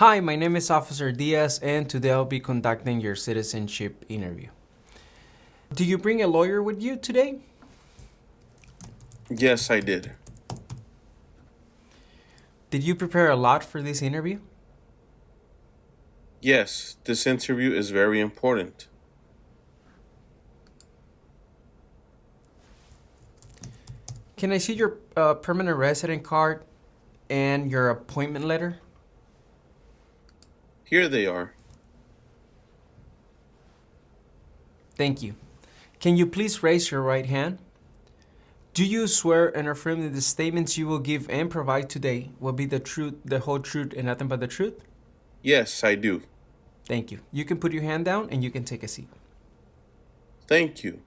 Hi, my name is Officer Diaz, and today I'll be conducting your citizenship interview. Do you bring a lawyer with you today? Yes, I did. Did you prepare a lot for this interview? Yes, this interview is very important. Can I see your permanent resident card and your appointment letter? Here they are. Thank you. Can you please raise your right hand? Do you swear and affirm that the statements you will give and provide today will be the truth, the whole truth, and nothing but the truth? Yes, I do. Thank you. You can put your hand down and you can take a seat. Thank you.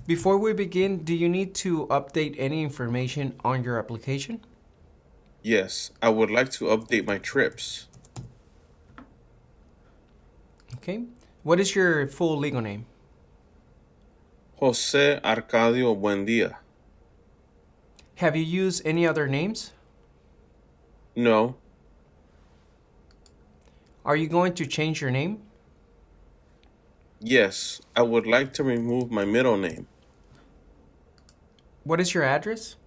Before we begin, do you need to update any information on your application? Yes, I would like to update my trips. Okay. What is your full legal name? Jose Arcadio Buendia. Have you used any other names? No. Are you going to change your name? Yes, I would like to remove my middle name. What is your address?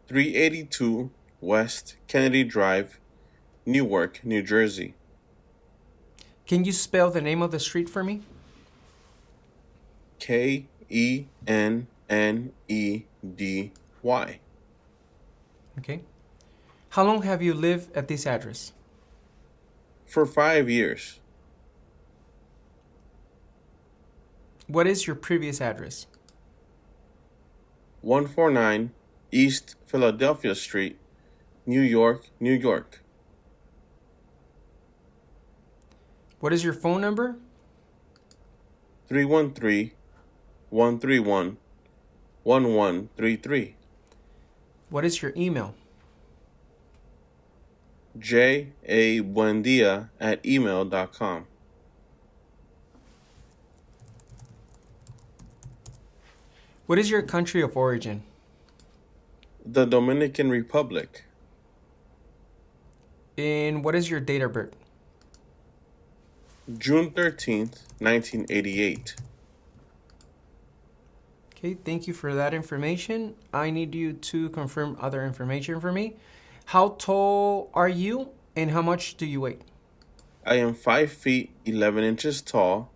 382 West Kennedy Drive, Newark, New Jersey. Can you spell the name of the street for me? Kennedy. Okay. How long have you lived at this address? For 5 years. What is your previous address? 149 East Philadelphia Street, New York, New York. What is your phone number? 313-131-1133. What is your email? jabuendia@email.com. What is your country of origin? The Dominican Republic. And what is your date of birth? June 13th, 1988. Okay, thank you for that information. I need you to confirm other information for me. How tall are you and how much do you weigh? I am 5 feet 11 inches tall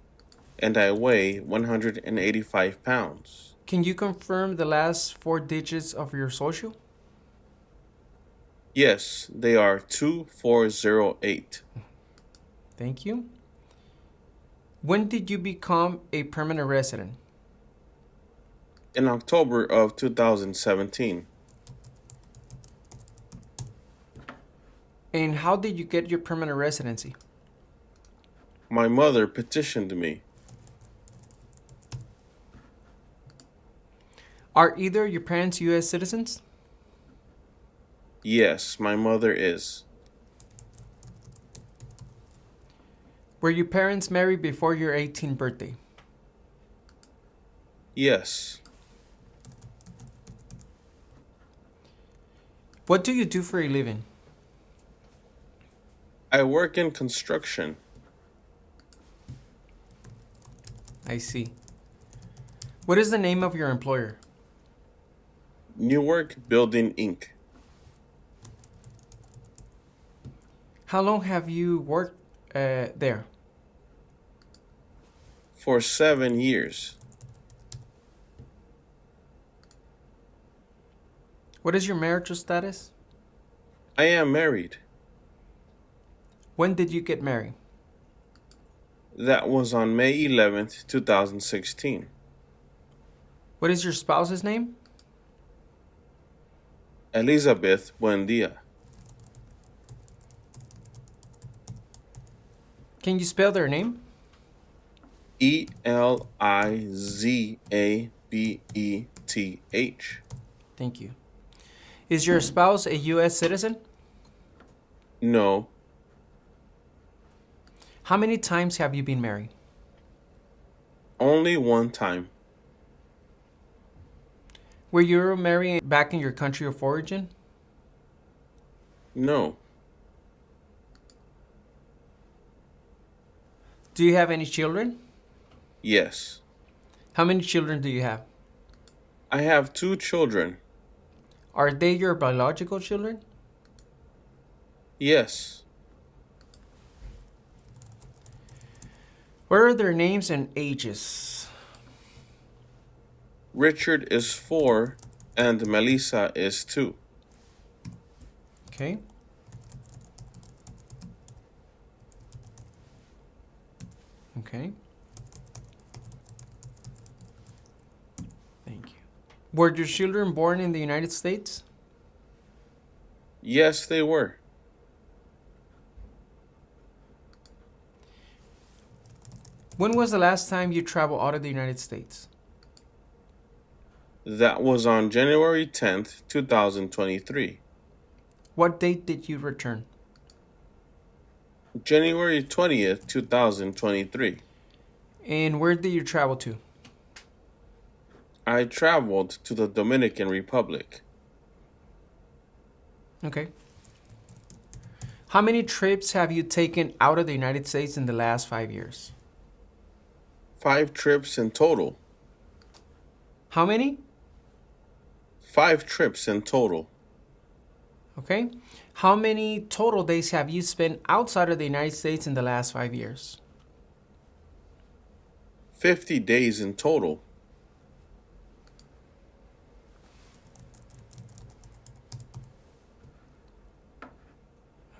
and I weigh 185 pounds. Can you confirm the last four digits of your social? Yes, they are 2408. Thank you. When did you become a permanent resident? In October of 2017. And how did you get your permanent residency? My mother petitioned me. Are either your parents U.S. citizens? Yes, my mother is. Were your parents married before your 18th birthday? Yes. What do you do for a living? I work in construction. I see. What is the name of your employer? Newark Building Inc. How long have you worked there? For 7 years. What is your marital status? I am married. When did you get married? That was on May 11th, 2016. What is your spouse's name? Elizabeth Buendia. Can you spell their name? Elizabeth. Thank you. Is your spouse a U.S. citizen? No. How many times have you been married? Only one time. Were you ever married back in your country of origin? No. Do you have any children? Yes. How many children do you have? I have 2 children. Are they your biological children? Yes. What are their names and ages? Richard is 4 and Melissa is 2. Okay. Okay. Thank you. Were your children born in the United States? Yes, they were. When was the last time you traveled out of the United States? That was on January 10th, 2023. What date did you return? January 20th, 2023. And where did you travel to? I traveled to the Dominican Republic. Okay. How many trips have you taken out of the United States in the last 5 years? 5 trips in total. How many? 5 trips in total. Okay. How many total days have you spent outside of the United States in the last 5 years? 50 days in total.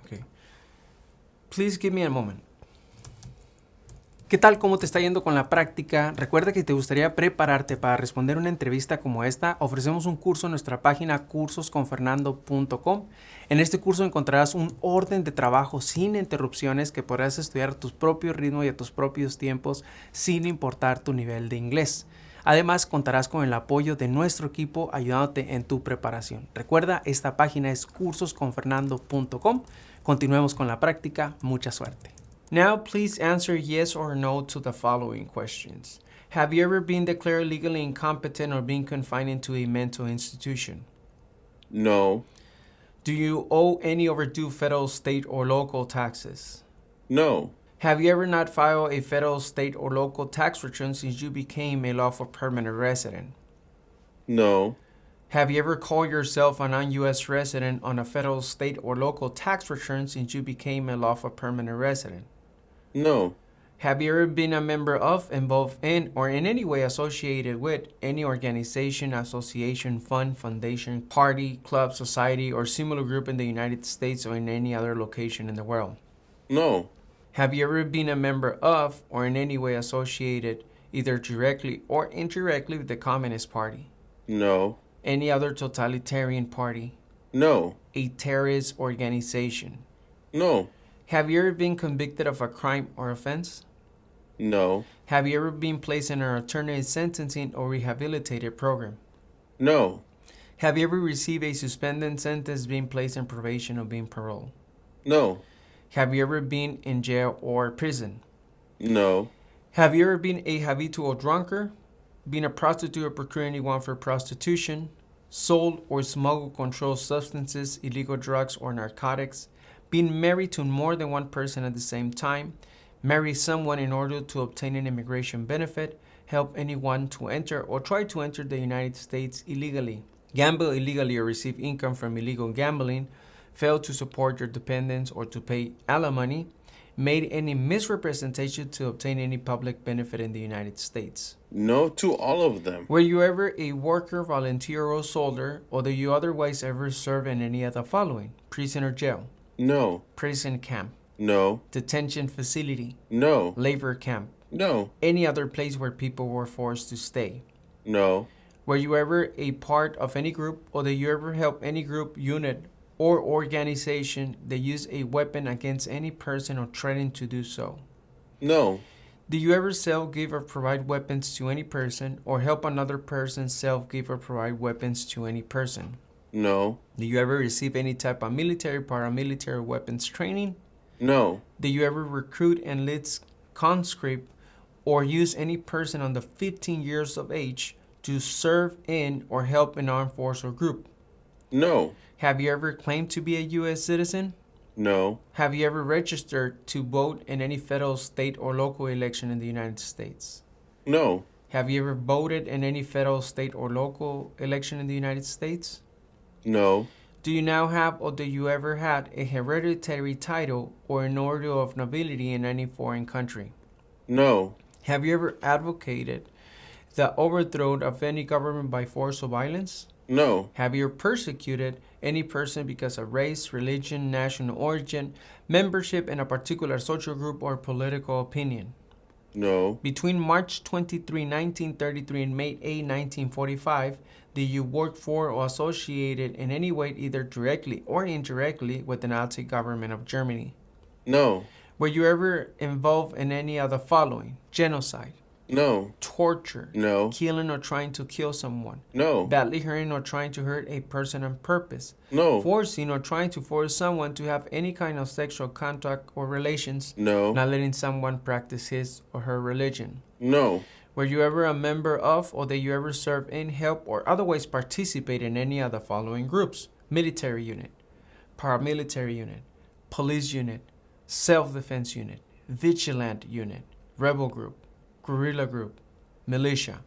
Okay. Please give me a moment. ¿Qué tal? ¿Cómo te está yendo con la práctica? Recuerda que te gustaría prepararte para responder una entrevista como esta. Ofrecemos un curso en nuestra página cursosconfernando.com. En este curso encontrarás un orden de trabajo sin interrupciones que podrás estudiar a tu propio ritmo y a tus propios tiempos sin importar tu nivel de inglés. Además, contarás con el apoyo de nuestro equipo ayudándote en tu preparación. Recuerda, esta página es cursosconfernando.com. Continuemos con la práctica. Mucha suerte. Now, please answer yes or no to the following questions. Have you ever been declared legally incompetent or been confined into a mental institution? No. Do you owe any overdue federal, state, or local taxes? No. Have you ever not filed a federal, state, or local tax return since you became a lawful permanent resident? No. Have you ever called yourself a non-U.S. resident on a federal, state, or local tax return since you became a lawful permanent resident? No. Have you ever been a member of, involved in, or in any way associated with any organization, association, fund, foundation, party, club, society, or similar group in the United States or in any other location in the world? No. Have you ever been a member of, or in any way associated, either directly or indirectly, with the Communist Party, No. any other totalitarian party, No. a terrorist organization? No. Have you ever been convicted of a crime or offense? No. Have you ever been placed in an alternative sentencing or rehabilitated program? No. Have you ever received a suspended sentence, being placed in probation, or being paroled? No. Have you ever been in jail or prison? No. Have you ever been a habitual drunkard, been a prostitute or procured anyone for prostitution, sold or smuggled controlled substances, illegal drugs, or narcotics, been married to more than one person at the same time, marry someone in order to obtain an immigration benefit, help anyone to enter or try to enter the United States illegally, gamble illegally or receive income from illegal gambling, fail to support your dependents or to pay alimony, made any misrepresentation to obtain any public benefit in the United States? No to all of them. Were you ever a worker, volunteer, or soldier, or do you otherwise ever serve in any of the following? Prison or jail, No. prison camp, No. detention facility, No. labor camp, No. any other place where people were forced to stay. No. Were you ever a part of any group, or did you ever help any group, unit, or organization that used a weapon against any person or threatened to do so? No. Did you ever sell, give, or provide weapons to any person, or help another person sell, give, or provide weapons to any person? No. Did you ever receive any type of military, paramilitary weapons training? No. Did you ever recruit, enlist, conscript, or use any person under 15 years of age to serve in or help an armed force or group? No. Have you ever claimed to be a U.S. citizen? No. Have you ever registered to vote in any federal, state, or local election in the United States? No. Have you ever voted in any federal, state, or local election in the United States? No. Do you now have or do you ever had a hereditary title or an order of nobility in any foreign country? No. Have you ever advocated the overthrow of any government by force or violence? No. Have you persecuted any person because of race, religion, national origin, membership in a particular social group, or political opinion? No. Between March 23, 1933 and May 8, 1945, did you work for or associated in any way, either directly or indirectly, with the Nazi government of Germany? No. Were you ever involved in any of the following? Genocide, No. torture, No. killing or trying to kill someone, No. badly hurting or trying to hurt a person on purpose, No. forcing or trying to force someone to have any kind of sexual contact or relations, No. not letting someone practice his or her religion. No. Were you ever a member of, or did you ever serve in, help, or otherwise participate in any of the following groups? Military unit, paramilitary unit, police unit, self-defense unit, vigilant unit, rebel group, guerrilla group, militia,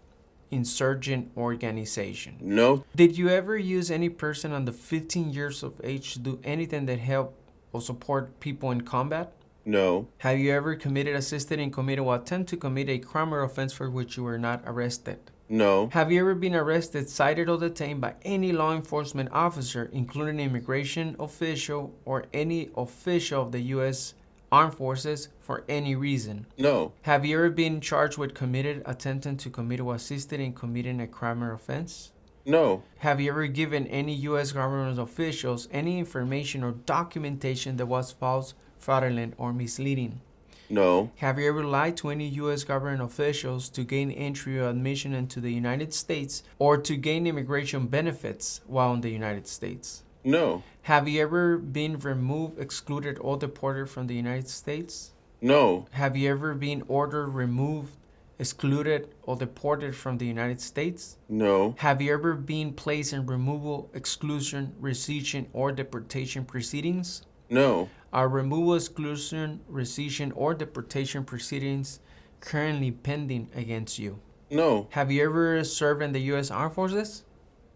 insurgent organization. No. Did you ever use any person under 15 years of age to do anything that help or support people in combat? No. Have you ever committed, assisted in, committed, or attempt to commit a crime or offense for which you were not arrested? No. Have you ever been arrested, cited, or detained by any law enforcement officer, including an immigration official or any official of the U.S. Armed Forces, for any reason? No. Have you ever been charged with committed, attempting to commit, or assisted in committing a crime or offense? No. Have you ever given any U.S. government officials any information or documentation that was false, fraudulent, or misleading? No. Have you ever lied to any U.S. government officials to gain entry or admission into the United States or to gain immigration benefits while in the United States? No. Have you ever been removed, excluded, or deported from the United States? No. Have you ever been ordered, removed, excluded, or deported from the United States? No. Have you ever been placed in removal, exclusion, rescission, or deportation proceedings? No. Are removal, exclusion, rescission, or deportation proceedings currently pending against you? No. Have you ever served in the U.S. Armed Forces?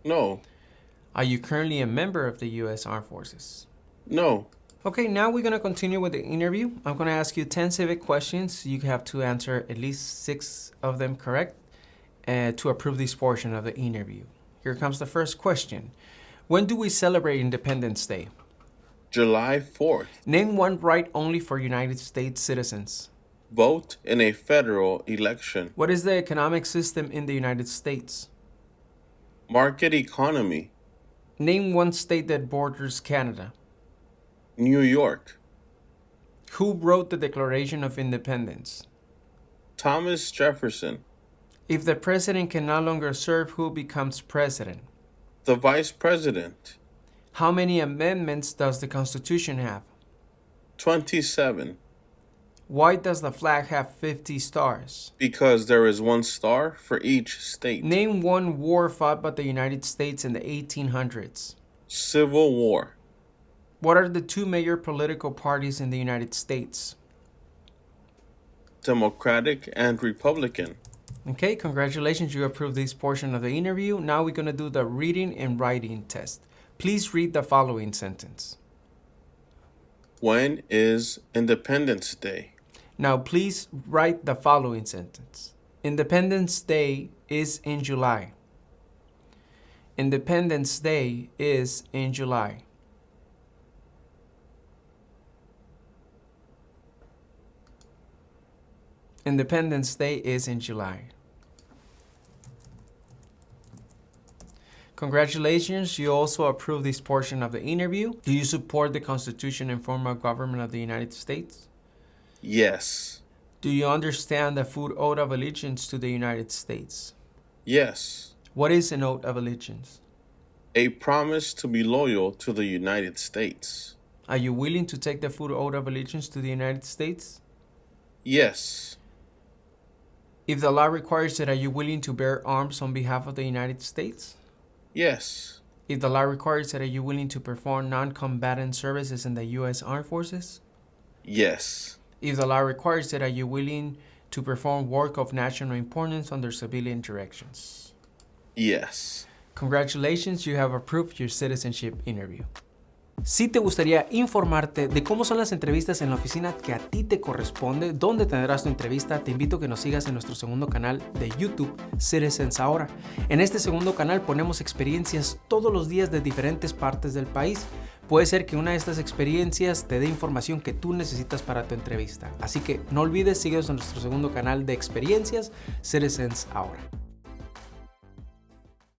No. Are you currently a member of the U.S. Armed Forces? No. Okay, now we're going to continue with the interview. I'm going to ask you 10 civic questions. You have to answer at least 6 of them correct to approve this portion of the interview. Here comes the first question. When do we celebrate Independence Day? July 4th. Name one right only for United States citizens. Vote in a federal election. What is the economic system in the United States? Market economy. Name one state that borders Canada. New York. Who wrote the Declaration of Independence? Thomas Jefferson. If the president can no longer serve, who becomes president? The vice president. How many amendments does the Constitution have? 27. Why does the flag have 50 stars? Because there is 1 star for each state. Name one war fought by the United States in the 1800s. Civil War. What are the 2 major political parties in the United States? Democratic and Republican. Okay, congratulations, you approved this portion of the interview. Now we're going to do the reading and writing test. Please read the following sentence. When is Independence Day? Now please write the following sentence. Independence Day is in July. Independence Day is in July. Independence Day is in July. Congratulations, you also approved this portion of the interview. Do you support the Constitution and form of government of the United States? Yes. Do you understand the full oath of allegiance to the United States? Yes. What is an oath of allegiance? A promise to be loyal to the United States. Are you willing to take the full oath of allegiance to the United States? Yes. If the law requires it, are you willing to bear arms on behalf of the United States? Yes. If the law requires it, are you willing to perform non-combatant services in the U.S. Armed Forces? Yes. If the law requires it, are you willing to perform work of national importance under civilian directions? Yes. Congratulations, you have approved your citizenship interview. Si te gustaría informarte de cómo son las entrevistas en la oficina que a ti te corresponde, dónde tendrás tu entrevista, te invito a que nos sigas en nuestro segundo canal de YouTube, Citizens Ahora. En este segundo canal ponemos experiencias todos los días de diferentes partes del país. Puede ser que una de estas experiencias te dé información que tú necesitas para tu entrevista. Así que no olvides, síguenos en nuestro segundo canal de experiencias, Citizens Ahora.